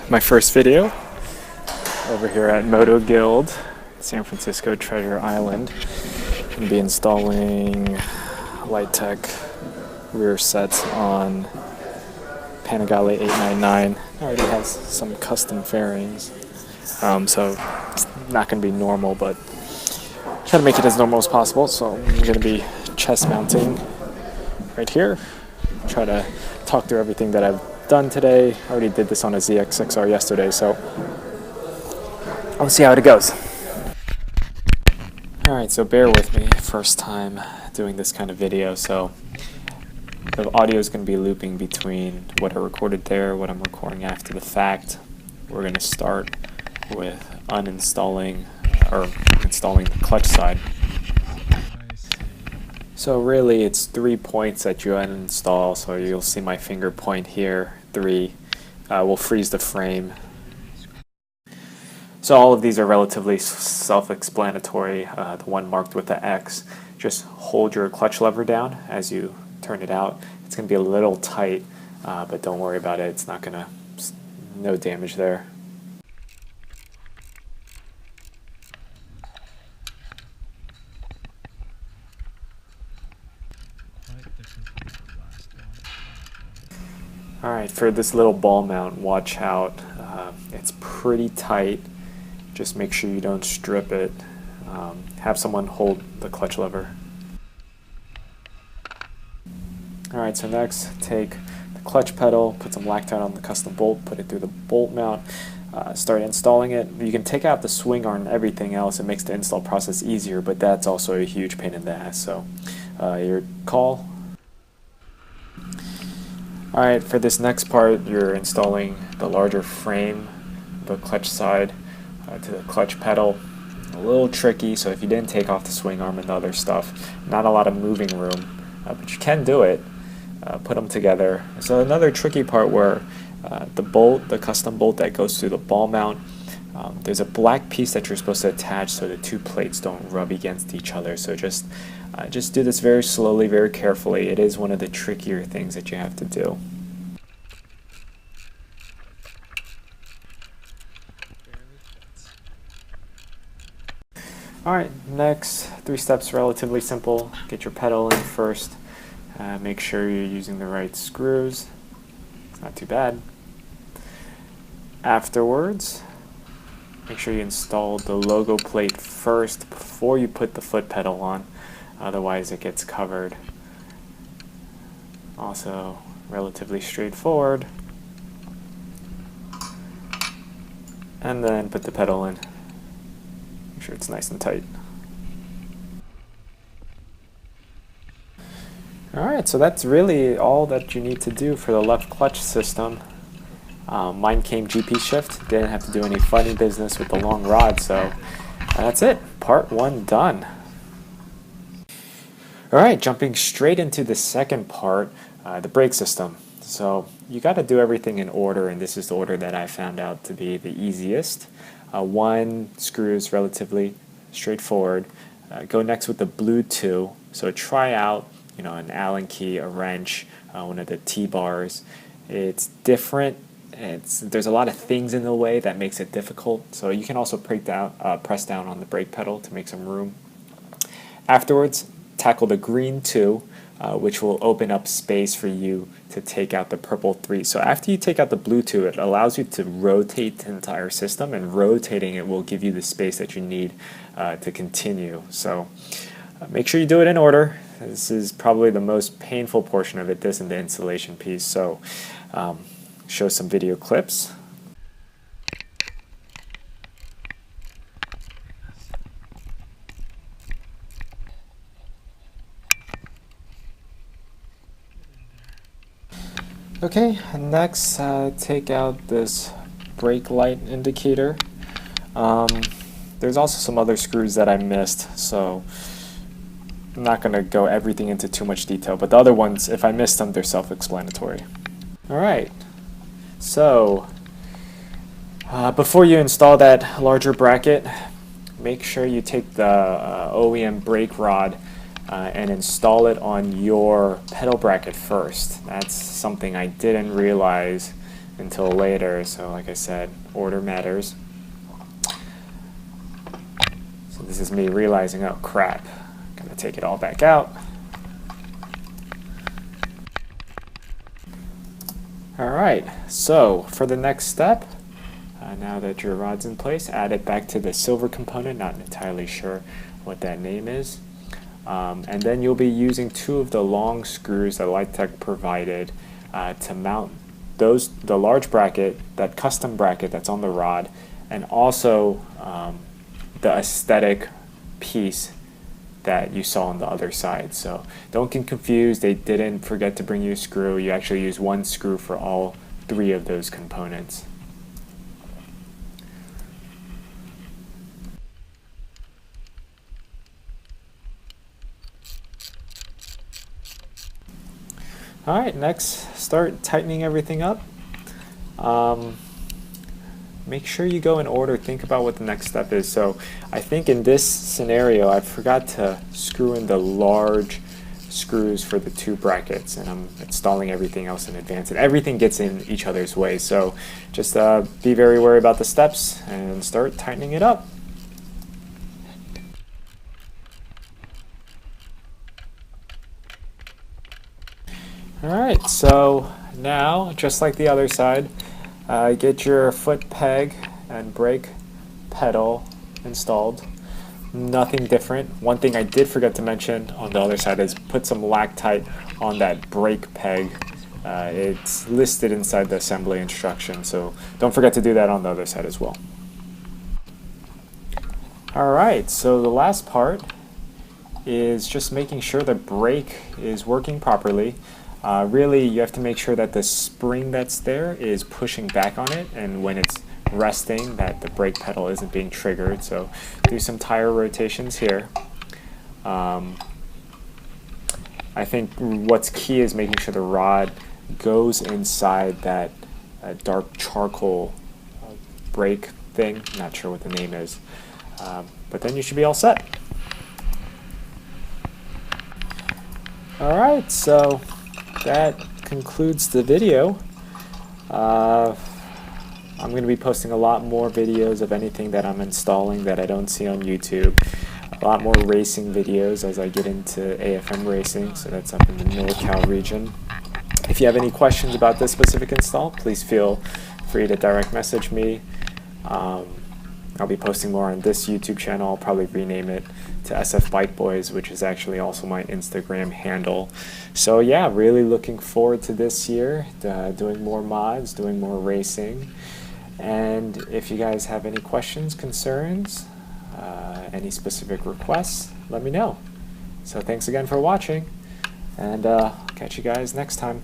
My first video over here at Motoguild, San Francisco Treasure Island. I'm going to be installing Lightech Rearsets on Panigale 899. It already has some custom fairings, so it's not going to be normal, but try to make it as normal as possible. So I'm going to be chest mounting right here. Try to talk through everything that I've done today. I already did this on a ZX6R yesterday, so I'll see how it goes. Alright, so bear with me. First time doing this kind of video, so the audio is going to be looping between what I recorded there, what I'm recording after the fact. We're going to start with uninstalling or installing the clutch side. So really it's 3 points that you uninstall, so you'll see my finger point here, 3. We'll freeze the frame. So all of these are relatively self-explanatory. The one marked with the X, just hold your clutch lever down as you turn it out. It's going to be a little tight, but don't worry about it. It's not going to, no damage there. Alright, for this little ball mount, watch out. It's pretty tight. Just make sure you don't strip it. Have someone hold the clutch lever. Alright, so next take the clutch pedal, put some Loctite on the custom bolt, put it through the bolt mount, start installing it. You can take out the swing arm and everything else. It makes the install process easier, but that's also a huge pain in the ass. So your call. Alright, for this next part, you're installing the larger frame, the clutch side to the clutch pedal. A little tricky, so if you didn't take off the swing arm and the other stuff, not a lot of moving room, but you can do it. Put them together. So another tricky part where the bolt, the custom bolt that goes through the ball mount, there's a black piece that you're supposed to attach so the two plates don't rub against each other. So just do this very slowly, very carefully. It is one of the trickier things that you have to do. Alright, next 3 steps, relatively simple. Get your pedal in first. Make sure you're using the right screws. It's not too bad. Afterwards, make sure you install the logo plate first before you put the foot pedal on. Otherwise it gets covered. Also relatively straightforward. And then put the pedal in. Make sure it's nice and tight. Alright, so that's really all that you need to do for the left clutch system. Mine came GP shift, didn't have to do any funny business with the long rod, so that's it. Part 1 done. Alright, jumping straight into the second part, the brake system. So you got to do everything in order, and this is the order that I found out to be the easiest. 1 screw is relatively straightforward. Go next with the blue 2. So try out, an Allen key, a wrench, one of the T-bars. It's different. There's a lot of things in the way that makes it difficult. So you can also press down on the brake pedal to make some room. Afterwards, tackle the green 2, which will open up space for you to take out the purple 3. So after you take out the blue 2, it allows you to rotate the entire system, and rotating it will give you the space that you need to continue. So make sure you do it in order. This is probably the most painful portion of it, this and the installation piece. So show some video clips. Okay, next take out this brake light indicator. There's also some other screws that I missed, so I'm not going to go everything into too much detail, but the other ones, if I missed them, they're self-explanatory. Alright, so before you install that larger bracket, make sure you take the OEM brake rod and install it on your pedal bracket first. That's something I didn't realize until later. So like I said, order matters. So this is me realizing, oh crap, I'm gonna take it all back out. Alright, so for the next step, now that your rod's in place, add it back to the silver component. Not entirely sure what that name is. And then you'll be using 2 of the long screws that Lightech provided to mount the large bracket, that custom bracket that's on the rod, and also the aesthetic piece that you saw on the other side. So don't get confused, they didn't forget to bring you a screw. You actually use 1 screw for all 3 of those components. Alright, next start tightening everything up. Make sure you go in order, think about what the next step is. So I think in this scenario I forgot to screw in the large screws for the 2 brackets, and I'm installing everything else in advance, and everything gets in each other's way. So just be very wary about the steps and start tightening it up. Alright, so now, just like the other side, get your foot peg and brake pedal installed. Nothing different. One thing I did forget to mention on the other side is put some Loctite on that brake peg. It's listed inside the assembly instruction, so don't forget to do that on the other side as well. Alright, so the last part is just making sure the brake is working properly. Really, you have to make sure that the spring that's there is pushing back on it, and when it's resting, that the brake pedal isn't being triggered. So do some tire rotations here. I think what's key is making sure the rod goes inside that dark charcoal brake thing. Not sure what the name is, but then you should be all set. Alright, so that concludes the video. I'm going to be posting a lot more videos of anything that I'm installing that I don't see on YouTube. A lot more racing videos as I get into AFM racing, so that's up in the NorCal region. If you have any questions about this specific install, please feel free to direct message me. I'll be posting more on this YouTube channel. I'll probably rename it to SF Bike Boys, which is actually also my Instagram handle. So yeah, really looking forward to this year, doing more mods, doing more racing. And if you guys have any questions, concerns, any specific requests, let me know. So thanks again for watching, and catch you guys next time.